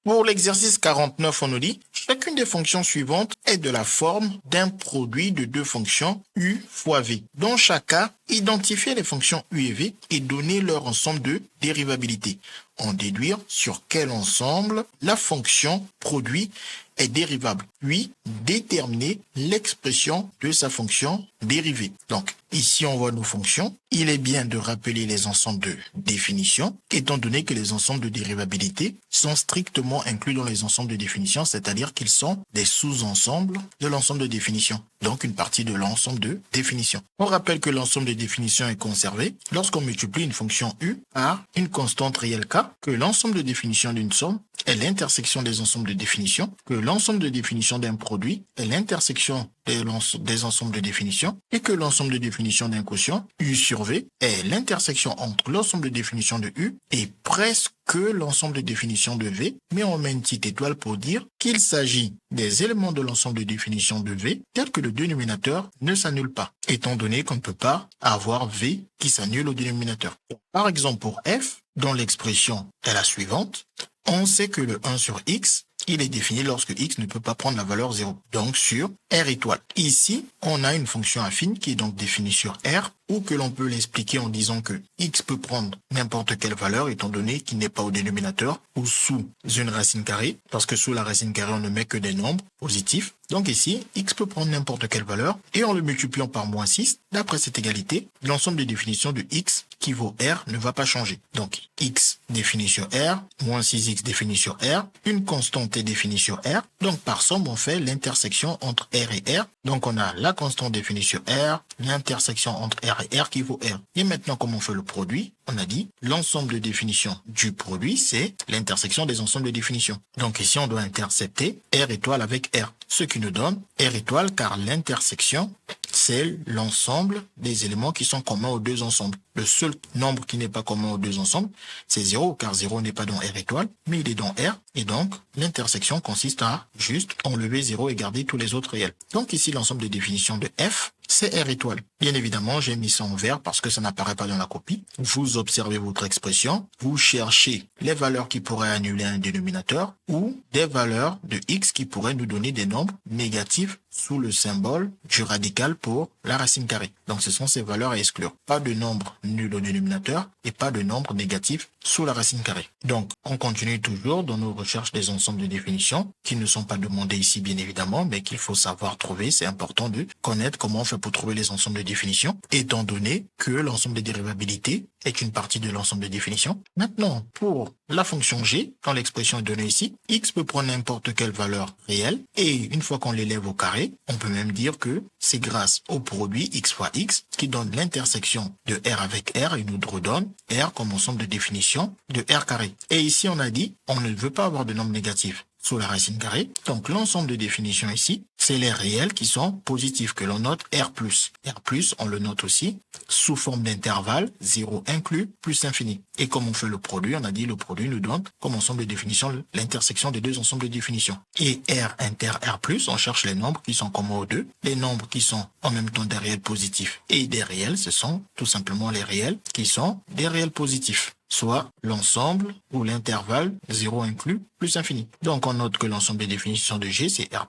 Pour l'exercice 49, on nous dit chacune des fonctions suivantes est de la forme d'un produit de deux fonctions u fois v. Dans chaque cas, identifier les fonctions u et v et donner leur ensemble de dérivabilité. En déduire sur quel ensemble la fonction produit est dérivable, puis déterminer l'expression de sa fonction dérivée. Donc, ici, on voit nos fonctions. Il est bien de rappeler les ensembles de définition, étant donné que les ensembles de dérivabilité sont strictement inclus dans les ensembles de définition, c'est-à-dire qu'ils sont des sous-ensembles de l'ensemble de définition, donc une partie de l'ensemble de définition. On rappelle que l'ensemble de définition est conservé lorsqu'on multiplie une fonction u par une constante réelle k, que l'ensemble de définition d'une somme est l'intersection des ensembles de définition, que l'ensemble de définition d'un produit est l'intersection des ensembles de définition et que l'ensemble de définition d'un quotient, U sur V, est l'intersection entre l'ensemble de définition de U et presque l'ensemble de définition de V, mais on met une petite étoile pour dire qu'il s'agit des éléments de l'ensemble de définition de V tels que le dénominateur ne s'annule pas, étant donné qu'on ne peut pas avoir V qui s'annule au dénominateur. Par exemple, pour F, dont l'expression est la suivante, on sait que le 1 sur x, il est défini lorsque x ne peut pas prendre la valeur 0, donc sur R étoile. Ici, on a une fonction affine qui est donc définie sur R, ou que l'on peut l'expliquer en disant que x peut prendre n'importe quelle valeur, étant donné qu'il n'est pas au dénominateur ou sous une racine carrée, parce que sous la racine carrée, on ne met que des nombres positifs. Donc ici, x peut prendre n'importe quelle valeur, et en le multipliant par moins 6, d'après cette égalité, l'ensemble de définition de x qui vaut R ne va pas changer. Donc x défini sur R, moins 6x défini sur R, une constante est définie sur R, donc par somme, on fait l'intersection entre R et R. Donc on a la constante définie sur R, l'intersection entre R et R qui vaut R. Et maintenant, comme on fait le produit, on a dit l'ensemble de définition du produit, c'est l'intersection des ensembles de définition. Donc ici, on doit intercepter R étoile avec R, ce qui nous donne R étoile car l'intersection, c'est l'ensemble des éléments qui sont communs aux deux ensembles. Le seul nombre qui n'est pas commun aux deux ensembles, c'est 0, car 0 n'est pas dans R étoile, mais il est dans R. Et donc, l'intersection consiste à juste enlever 0 et garder tous les autres réels. Donc ici, l'ensemble de définition de F, c'est R étoile. Bien évidemment, j'ai mis ça en vert parce que ça n'apparaît pas dans la copie. Vous observez votre expression, vous cherchez les valeurs qui pourraient annuler un dénominateur ou des valeurs de x qui pourraient nous donner des nombres négatifs sous le symbole du radical pour la racine carrée. Donc ce sont ces valeurs à exclure. Pas de nombre nul au dénominateur et pas de nombre négatif sous la racine carrée. Donc on continue toujours dans nos recherches des ensembles de définition qui ne sont pas demandés ici bien évidemment, mais qu'il faut savoir trouver. C'est important de connaître comment on fait pour trouver les ensembles de définition, étant donné que l'ensemble des dérivabilités est une partie de l'ensemble de définition. Maintenant, pour la fonction g, quand l'expression est donnée ici, x peut prendre n'importe quelle valeur réelle, et une fois qu'on l'élève au carré, on peut même dire que c'est grâce au produit x fois x qui donne l'intersection de R avec R et nous redonne R comme ensemble de définition de R carré. Et ici, on a dit, on ne veut pas avoir de nombre négatif sous la racine carrée. Donc, l'ensemble de définition ici, c'est les réels qui sont positifs que l'on note R+. R+, on le note aussi sous forme d'intervalle, 0 inclus, plus infini. Et comme on fait le produit, on a dit le produit nous donne comme ensemble de définition l'intersection des deux ensembles de définition. Et R inter R+, on cherche les nombres qui sont communs aux deux. Les nombres qui sont en même temps des réels positifs et des réels, ce sont tout simplement les réels qui sont des réels positifs, soit l'ensemble ou l'intervalle 0 inclus plus infini. Donc on note que l'ensemble des définitions de G c'est R+,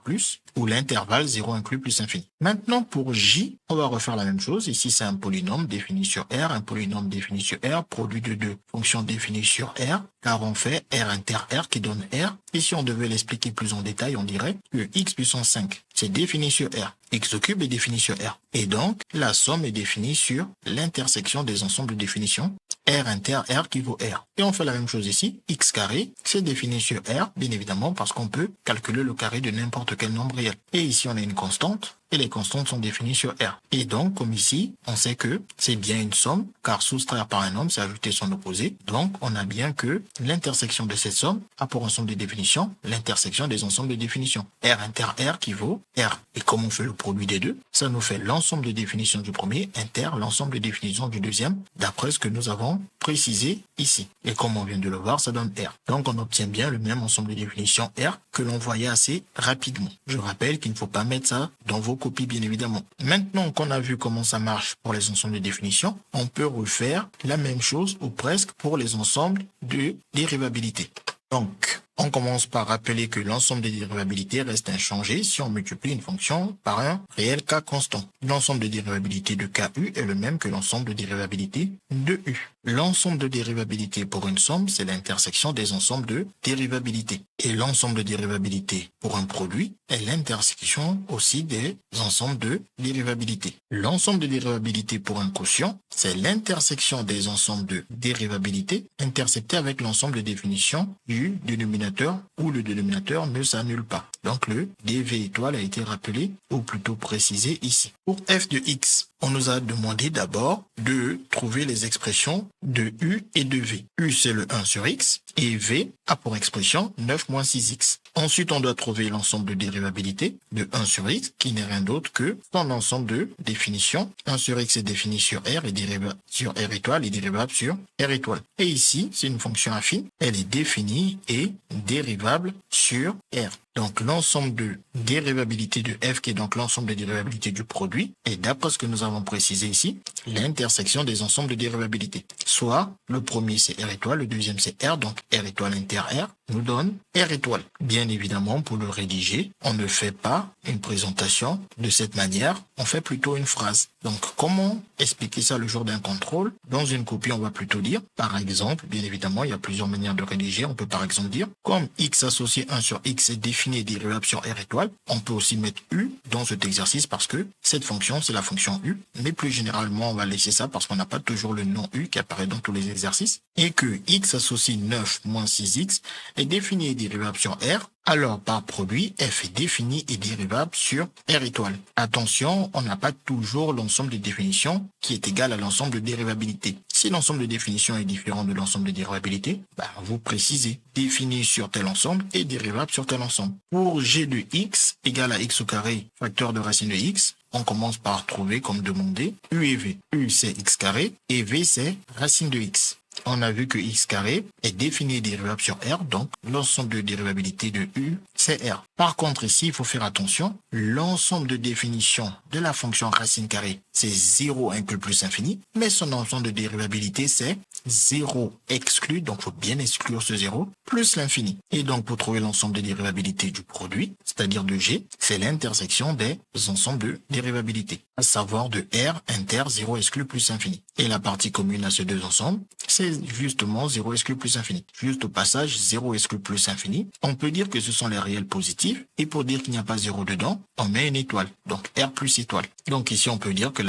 ou l'intervalle 0 inclus plus infini. Maintenant pour J, on va refaire la même chose. Ici c'est un polynôme défini sur R, un polynôme défini sur R, produit de deux fonctions définies sur R, car on fait R inter R qui donne R. Et si on devait l'expliquer plus en détail, on dirait que x puissance 5, c'est défini sur R. X au cube est défini sur R. Et donc, la somme est définie sur l'intersection des ensembles de définition R inter R qui vaut R. Et on fait la même chose ici. X carré, c'est défini sur R, bien évidemment, parce qu'on peut calculer le carré de n'importe quel nombre réel. Et ici, on a une constante. Et les constantes sont définies sur R. Et donc, comme ici, on sait que c'est bien une somme, car soustraire par un nombre, c'est ajouter son opposé. Donc, on a bien que l'intersection de cette somme a pour ensemble de définition l'intersection des ensembles de définition. R inter R qui vaut R. Et comme on fait le produit des deux, ça nous fait l'ensemble de définition du premier, inter l'ensemble de définition du deuxième, d'après ce que nous avons précisé ici. Et comme on vient de le voir, ça donne R. Donc, on obtient bien le même ensemble de définition R que l'on voyait assez rapidement. Je rappelle qu'il ne faut pas mettre ça dans vos copies, bien évidemment. Maintenant qu'on a vu comment ça marche pour les ensembles de définition, on peut refaire la même chose ou presque pour les ensembles de dérivabilité. Donc, On commence par rappeler que l'ensemble des dérivabilités reste inchangé si on multiplie une fonction par un réel K constant. L'ensemble de dérivabilités de KU est le même que l'ensemble de dérivabilités de U. L'ensemble de dérivabilités pour une somme, c'est l'intersection des ensembles de dérivabilités. Et l'ensemble de dérivabilités pour un produit est l'intersection aussi des ensembles de dérivabilités. L'ensemble de dérivabilités pour un quotient, c'est l'intersection des ensembles de dérivabilités interceptées avec l'ensemble de définitions du dénominateur où le dénominateur ne s'annule pas. Donc le dv étoile a été rappelé ou plutôt précisé ici. Pour f de x, on nous a demandé d'abord de trouver les expressions de u et de v. U c'est le 1 sur x et v a pour expression 9 moins 6x. Ensuite, on doit trouver l'ensemble de dérivabilité de 1 sur x qui n'est rien d'autre que son ensemble de définitions. 1 sur x est défini sur r et dérivable sur r étoile et dérivable sur r étoile. Et ici, c'est une fonction affine. Elle est définie et dérivable sur r. Donc, l'ensemble de dérivabilité de f, qui est donc l'ensemble de dérivabilité du produit, et d'après ce que nous avons précisé ici, l'intersection des ensembles de dérivabilité. Soit, le premier c'est r étoile, le deuxième c'est r, donc r étoile inter r, nous donne r étoile. Bien évidemment, pour le rédiger, on ne fait pas une présentation de cette manière, on fait plutôt une phrase. Donc, comment expliquer ça le jour d'un contrôle? Dans une copie, on va plutôt dire, par exemple, bien évidemment, il y a plusieurs manières de rédiger. On peut par exemple dire, comme x associé 1 sur x est défini et dérivable sur r étoile, on peut aussi mettre u dans cet exercice parce que cette fonction, c'est la fonction u. Mais plus généralement, on va laisser ça parce qu'on n'a pas toujours le nom u qui apparaît dans tous les exercices. Et que x associé 9 moins 6x est défini et dérivable sur r. Alors, par produit, f est défini et dérivable sur r étoile. Attention, on n'a pas toujours l'ensemble de définitions qui est égal à l'ensemble de dérivabilité. Si l'ensemble de définitions est différent de l'ensemble de dérivabilité, vous précisez défini sur tel ensemble et dérivable sur tel ensemble. Pour g de x égale à x au carré facteur de racine de x, on commence par trouver comme demandé u et v. U c'est x carré et v c'est racine de x. On a vu que x carré est défini et dérivable sur r, donc l'ensemble de dérivabilité de u, c'est r. Par contre, ici, il faut faire attention, l'ensemble de définition de la fonction racine carrée, c'est 0 inclus plus infini, mais son ensemble de dérivabilité, c'est 0 exclu, donc il faut bien exclure ce 0, plus l'infini. Et donc, pour trouver l'ensemble de dérivabilité du produit, c'est-à-dire de g, c'est l'intersection des ensembles de dérivabilité, à savoir de r inter 0 exclu plus infini. Et la partie commune à ces deux ensembles, c'est justement 0 exclu plus infini. Juste au passage, 0 exclu plus infini, on peut dire que ce sont les réels positifs, et pour dire qu'il n'y a pas 0 dedans, on met une étoile, donc r plus étoile. Donc ici, on peut dire que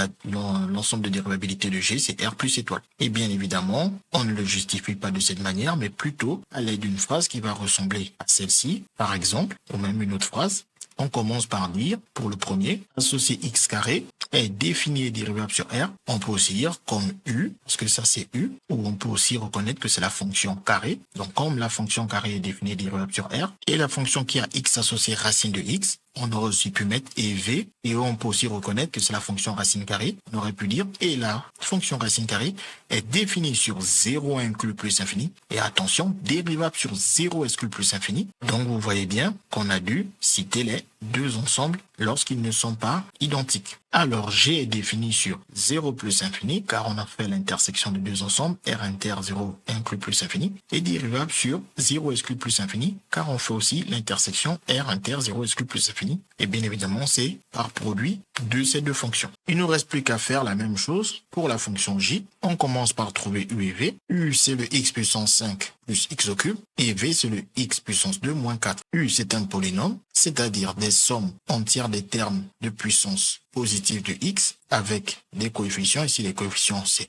l'ensemble de dérivabilité de g, c'est r plus étoile. Et bien évidemment, on ne le justifie pas de cette manière, mais plutôt à l'aide d'une phrase qui va ressembler à celle-ci, par exemple, ou même une autre phrase. On commence par dire, pour le premier, associé x carré est défini et dérivable sur r. On peut aussi dire comme u, parce que ça c'est u, ou on peut aussi reconnaître que c'est la fonction carré. Donc comme la fonction carré est définie et dérivable sur r, et la fonction qui a x associé racine de x, on aurait aussi pu mettre EV, et on peut aussi reconnaître que c'est la fonction racine carrée. On aurait pu dire, et la fonction racine carrée est définie sur 0 inclus plus infini, et attention, dérivable sur 0 exclu plus infini. Donc vous voyez bien qu'on a dû citer les deux ensembles lorsqu'ils ne sont pas identiques. Alors G est défini sur 0 plus infini, car on a fait l'intersection de deux ensembles, R inter 0 inclus plus infini, et dérivable sur 0 exclu plus infini, car on fait aussi l'intersection R inter 0 exclu plus infini. Et bien évidemment, c'est par produit de ces deux fonctions. Il ne nous reste plus qu'à faire la même chose pour la fonction j. On commence par trouver u et v. U, c'est le x puissance 5 plus x au cube, et v, c'est le x puissance 2 moins 4. U, c'est un polynôme, c'est-à-dire des sommes entières des termes de puissance positive de x avec des coefficients. Ici, les coefficients, c'est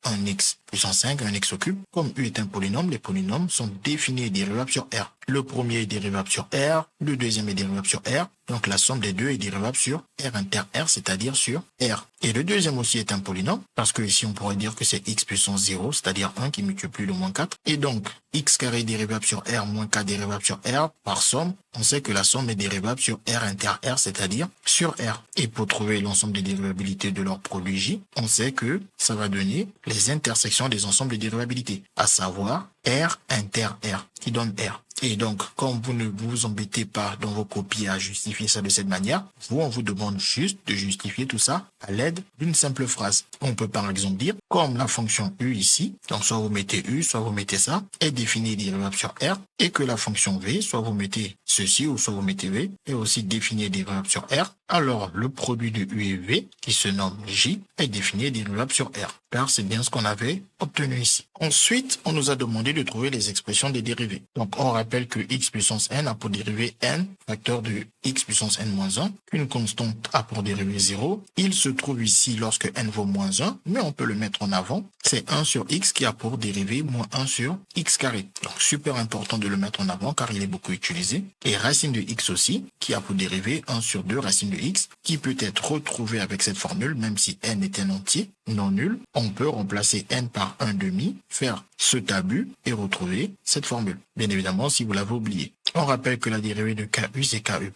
1 x puissance 5, 1 x au cube. Comme u est un polynôme, les polynômes sont définis et dérivables sur r. Le premier est dérivable sur r, le deuxième est dérivable sur r. Donc la somme des deux est dérivable sur r inter r, c'est-à-dire sur r. Et le deuxième aussi est un polynôme, parce que ici on pourrait dire que c'est x puissance 0, c'est-à-dire 1 qui multiplie le moins 4. Et donc, x carré dérivable sur r moins 4 dérivable sur r, par somme, on sait que la somme est dérivable sur r inter r, c'est-à-dire sur r. Et pour trouver l'ensemble des dérivabilités de leur produit j, on sait que ça va donner les intersections des ensembles de dérivabilités, à savoir r inter r, qui donne r. Et donc, comme vous ne vous embêtez pas dans vos copies à justifier ça de cette manière, on vous demande juste de justifier tout ça à l'aide d'une simple phrase. On peut par exemple dire, comme la fonction u ici, donc soit vous mettez u, soit vous mettez ça, est définie dérivable sur R, et que la fonction v, soit vous mettez ceci ou soit vous mettez v, est aussi définie dérivable sur R, alors le produit de u et v, qui se nomme j, est défini dérivable sur R, car c'est bien ce qu'on avait obtenu ici. Ensuite, on nous a demandé de trouver les expressions des dérivés. Donc, on rappelle que x puissance n a pour dérivée n, facteur de x puissance n moins 1, qu'une constante a pour dérivée 0. Il se trouve ici lorsque n vaut moins 1, mais on peut le mettre en avant. C'est 1 sur x qui a pour dérivée moins 1 sur x carré. Donc, super important de le mettre en avant car il est beaucoup utilisé. Et racine de x aussi, qui a pour dérivée 1 sur 2 racine de x, qui peut être retrouvé avec cette formule, même si n est un entier non nul. On peut remplacer n par 1/2, faire ce tabu et retrouver cette formule. Bien évidemment, si vous l'avez oublié. On rappelle que la dérivée de KU, c'est KU',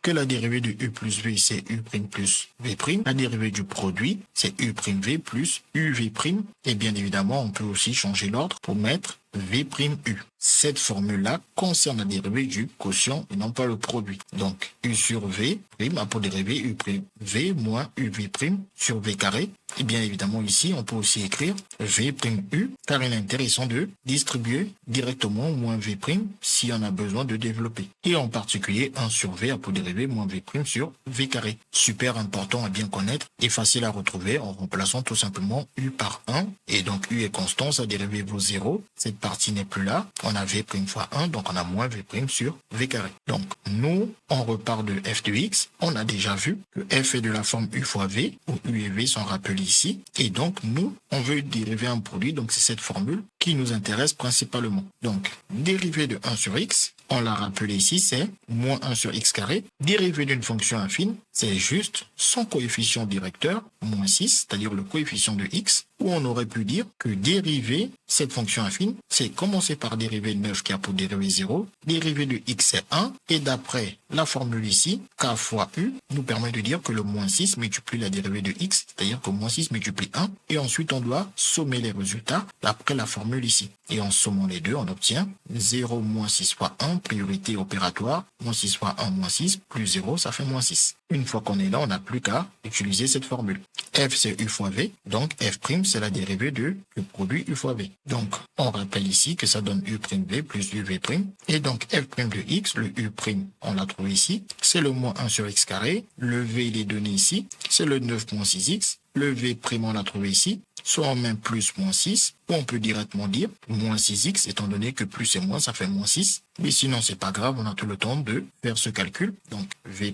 que la dérivée de U plus V, c'est U' plus V', la dérivée du produit, c'est U'V plus UV', et bien évidemment, on peut aussi changer l'ordre pour mettre V'U. Cette formule-là concerne la dérivée du quotient et non pas le produit. Donc, U sur V' a pour dérivée U'V moins UV' sur V carré. Et bien évidemment, ici, on peut aussi écrire V'U, car il est intéressant de distribuer directement moins V' si on a besoin de développer. Et en particulier, 1 sur V a pour dérivée moins V' sur V carré. Super important à bien connaître et facile à retrouver en remplaçant tout simplement U par 1. Et donc, U est constant, sa dérivée vaut 0. Cette partie n'est plus là. On a V' fois 1, donc on a moins V' sur V carré. Donc, nous, on repart de f de x. On a déjà vu que f est de la forme U fois V, où U et V sont rappelés ici. Et donc, nous, on veut dériver un produit, donc c'est cette formule qui nous intéresse principalement. Donc, dérivée de 1 sur x, on l'a rappelé ici, c'est moins 1 sur x carré. Dérivée d'une fonction affine, c'est juste son coefficient directeur, moins 6, c'est-à-dire le coefficient de x, où on aurait pu dire que dériver cette fonction affine, c'est commencer par dériver 9 qui a pour dérivée 0, dériver de x c'est 1, et d'après la formule ici, k fois u, nous permet de dire que le moins 6 multiplie la dérivée de x, c'est-à-dire que moins 6 multiplie 1, et ensuite on doit sommer les résultats d'après la formule ici. Et en sommant les deux, on obtient 0 moins 6 fois 1, priorité opératoire, moins 6 fois 1 moins 6, plus 0, ça fait moins 6. Une fois qu'on est là, on n'a plus qu'à utiliser cette formule. F c'est U fois V, donc F' c'est la dérivée du produit U fois V. Donc, on rappelle ici que ça donne U'V plus UV', et donc F' de x, le U', on l'a trouvé ici, c'est le moins 1 sur x carré, le V il est donné ici, c'est le 9 moins 6x, le V', on l'a trouvé ici, soit on met plus moins 6, ou on peut directement dire moins 6x, étant donné que plus et moins, ça fait moins 6. Mais sinon, c'est pas grave, on a tout le temps de faire ce calcul. Donc, V'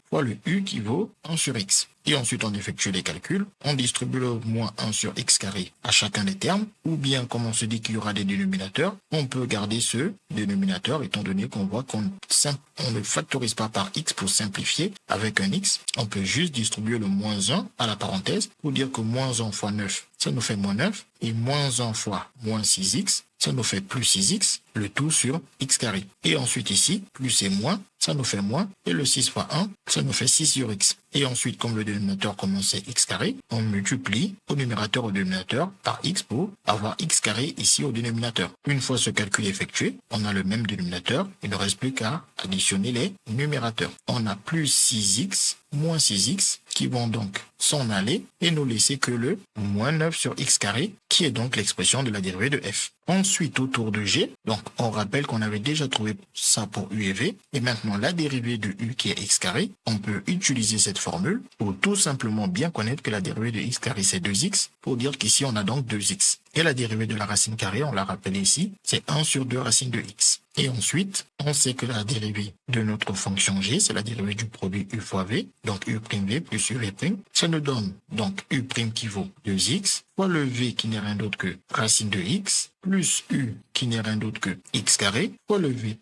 fois le U qui vaut 1 sur x. Et ensuite, on effectue les calculs. On distribue le moins 1 sur x carré à chacun des termes. Ou bien, comme on se dit qu'il y aura des dénominateurs, on peut garder ce dénominateur, étant donné qu'on voit qu'on ne factorise pas par x pour simplifier avec un x. On peut juste distribuer le moins 1 à la parenthèse pour dire que moins 1 fois 9, ça nous fait moins 9. Et moins 1 fois moins 6x, ça nous fait plus 6x, le tout sur x carré. Et ensuite ici, plus et moins, ça nous fait moins. Et le 6 fois 1, ça nous fait 6 sur x. Et ensuite, comme le dénominateur commence à x carré, on multiplie au numérateur au dénominateur par x pour avoir x carré ici au dénominateur. Une fois ce calcul effectué, on a le même dénominateur. Il ne reste plus qu'à additionner les numérateurs. On a plus 6x moins 6x qui vont donc s'en aller et nous laisser que le moins 9 sur x carré qui est donc l'expression de la dérivée de f. Ensuite, autour de g, donc on rappelle qu'on avait déjà trouvé ça pour u et v, et maintenant la dérivée de u qui est x carré, on peut utiliser cette formule pour tout simplement bien connaître que la dérivée de x carré c'est 2x, pour dire qu'ici on a donc 2x. Et la dérivée de la racine carrée, on l'a rappelé ici, c'est 1 sur 2 racine de x. Et ensuite, on sait que la dérivée de notre fonction g, c'est la dérivée du produit u fois v, donc u'v plus uv'. Ça nous donne donc u' qui vaut 2x, fois le v qui n'est rien d'autre que racine de x, plus u qui n'est rien d'autre que x carré, fois le v'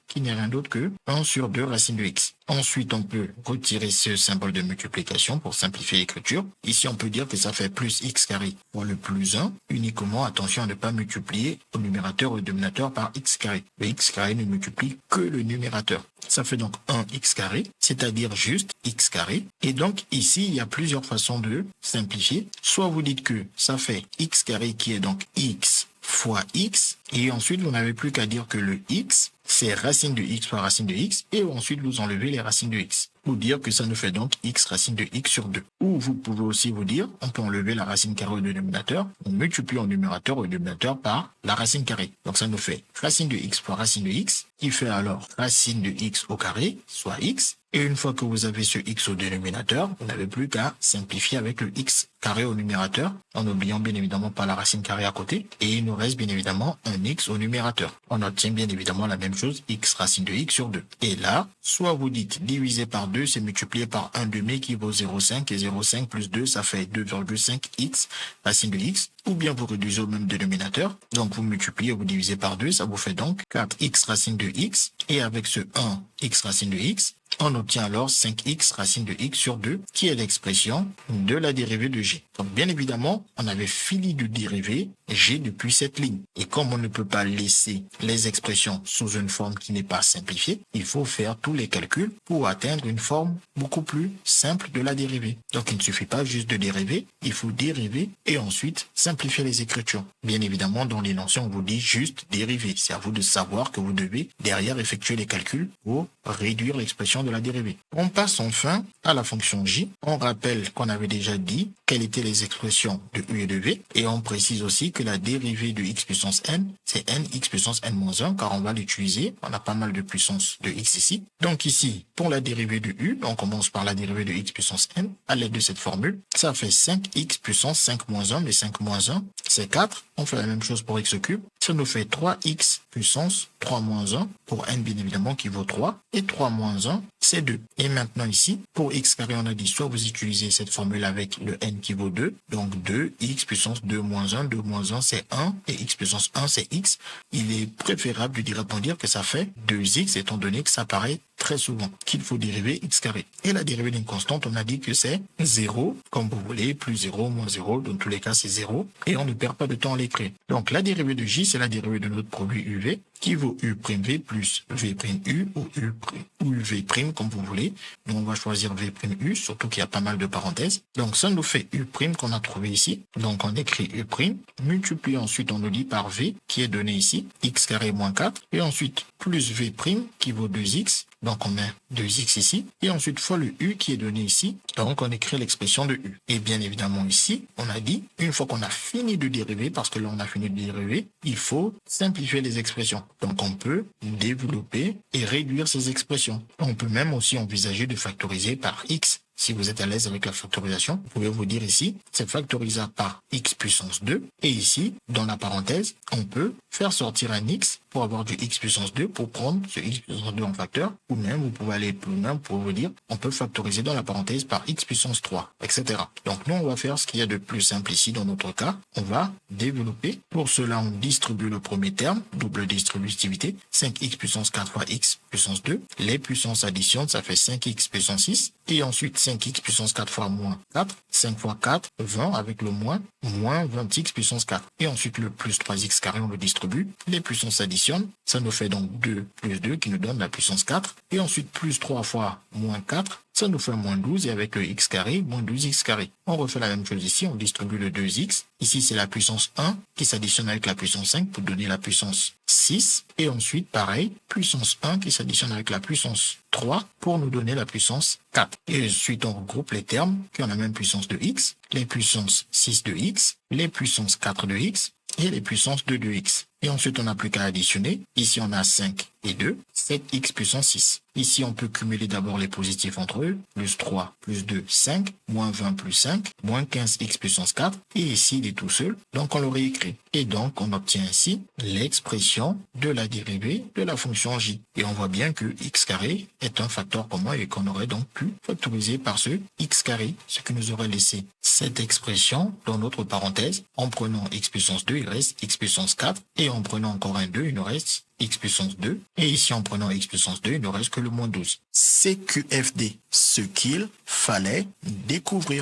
qui n'est rien d'autre que 1 sur 2 racine de x. Ensuite, on peut retirer ce symbole de multiplication pour simplifier l'écriture. Ici, on peut dire que ça fait plus x carré fois le plus 1. Uniquement, attention à ne pas multiplier au numérateur ou au dénominateur par x carré. Le x carré ne multiplie que le numérateur. Ça fait donc 1x carré, c'est-à-dire juste x carré. Et donc, ici, il y a plusieurs façons de simplifier. Soit vous dites que ça fait x carré qui est donc x fois x. Et ensuite, vous n'avez plus qu'à dire que le x, c'est racine de x fois racine de x. Et ensuite, vous enlevez les racines de x. Pour dire que ça nous fait donc x racine de x sur 2. Ou vous pouvez aussi vous dire, on peut enlever la racine carrée au dénominateur. On multiplie en numérateur au dénominateur par la racine carrée. Donc ça nous fait racine de x fois racine de x, qui fait alors racine de x au carré, soit x. Et une fois que vous avez ce x au dénominateur, vous n'avez plus qu'à simplifier avec le x carré au numérateur, en n'oubliant bien évidemment pas la racine carrée à côté. Et il nous reste bien évidemment un x au numérateur. On obtient bien évidemment la même chose, x racine de x sur 2. Et là, soit vous dites divisé par 2, c'est multiplié par 1 demi qui vaut 0,5. Et 0,5 plus 2, ça fait 2,5x racine de x. Ou bien vous réduisez au même dénominateur. Donc vous multipliez, vous divisez par 2, ça vous fait donc 4x racine de x. Et avec ce 1, x racine de x, on obtient alors 5x racine de x sur 2, qui est l'expression de la dérivée de g. Donc bien évidemment, on avait fini de dériver g depuis cette ligne. Et comme on ne peut pas laisser les expressions sous une forme qui n'est pas simplifiée, il faut faire tous les calculs pour atteindre une forme beaucoup plus simple de la dérivée. Donc il ne suffit pas juste de dériver, il faut dériver et ensuite simplifier les écritures. Bien évidemment, dans l'énoncé, on vous dit juste dériver. C'est à vous de savoir que vous devez derrière effectuer les calculs pour réduire l'expression de la dérivée. On passe enfin à la fonction j. On rappelle qu'on avait déjà dit quelles étaient les expressions de u et de v. Et on précise aussi que la dérivée de x puissance n, c'est n x puissance n-1, car on va l'utiliser. On a pas mal de puissance de x ici. Donc ici, pour la dérivée de u, on commence par la dérivée de x puissance n à l'aide de cette formule. Ça fait 5x puissance 5 moins 1, mais 5 moins 1, c'est 4. On fait la même chose pour x cube. Ça nous fait 3x puissance 3 moins 1 pour n bien évidemment qui vaut 3. Et 3 moins 1, c'est 2. Et maintenant ici, pour x carré, on a dit soit vous utilisez cette formule avec le n qui vaut 2. Donc 2x puissance 2 moins 1. 2 moins 1, c'est 1. Et x puissance 1, c'est x. Il est préférable de répondre que ça fait 2x étant donné que ça paraît très souvent qu'il faut dériver x carré. Et la dérivée d'une constante, on a dit que c'est 0, comme vous voulez, plus 0, moins 0. Dans tous les cas, c'est 0. Et on ne perd pas de temps à l'écrire. Donc la dérivée de j, c'est la dérivée de notre produit uv qui vaut u'v plus v'u ou uv', comme vous voulez. Nous, on va choisir v'u, surtout qu'il y a pas mal de parenthèses. Donc ça nous fait u' qu'on a trouvé ici. Donc on écrit u', multiplie ensuite on nous dit par v qui est donné ici, x carré moins 4, et ensuite plus v' qui vaut 2x. Donc on met 2x ici, et ensuite fois le u qui est donné ici, donc on écrit l'expression de u. Et bien évidemment ici, on a dit, une fois qu'on a fini de dériver, parce que là on a fini de dériver, il faut simplifier les expressions. Donc on peut développer et réduire ces expressions. On peut même aussi envisager de factoriser par x. Si vous êtes à l'aise avec la factorisation, vous pouvez vous dire ici, c'est factorisable par x puissance 2. Et ici, dans la parenthèse, on peut faire sortir un x pour avoir du x puissance 2 pour prendre ce x puissance 2 en facteur. Ou même, vous pouvez aller plus loin pour vous dire, on peut factoriser dans la parenthèse par x puissance 3, etc. Donc nous, on va faire ce qu'il y a de plus simple ici dans notre cas. On va développer. Pour cela, on distribue le premier terme, double distributivité, 5x puissance 4 fois x puissance 2. Les puissances additionnent, ça fait 5x puissance 6. Et ensuite, 5x puissance 4 fois moins 4. 5 fois 4, 20 avec le moins 20x puissance 4. Et ensuite, le plus 3x carré, on le distribue. Les puissances additionnent. Ça nous fait donc 2 plus 2 qui nous donne la puissance 4. Et ensuite, plus 3 fois moins 4. Ça nous fait moins 12 et avec le x carré, moins 12x carré. On refait la même chose ici, on distribue le 2x. Ici, c'est la puissance 1 qui s'additionne avec la puissance 5 pour donner la puissance 6. Et ensuite, pareil, puissance 1 qui s'additionne avec la puissance 3 pour nous donner la puissance 4. Et ensuite, on regroupe les termes qui ont la même puissance de x, les puissances 6 de x, les puissances 4 de x et les puissances 2 de x. Et ensuite, on n'a plus qu'à additionner. Ici, on a 5 et 2, 7x puissance 6. Ici, on peut cumuler d'abord les positifs entre eux. Plus 3, plus 2, 5. Moins 20, plus 5. Moins 15x puissance 4. Et ici, il est tout seul. Donc, on le réécrit. Et donc, on obtient ainsi l'expression de la dérivée de la fonction j. Et on voit bien que x carré est un facteur commun et qu'on aurait donc pu factoriser par ce x carré, ce qui nous aurait laissé cette expression dans notre parenthèse. En prenant x puissance 2, il reste x puissance 4. Et en prenant encore un 2, il nous reste x puissance 2. Et ici, en prenant x puissance 2, il ne reste que le moins 12. CQFD, ce qu'il fallait découvrir.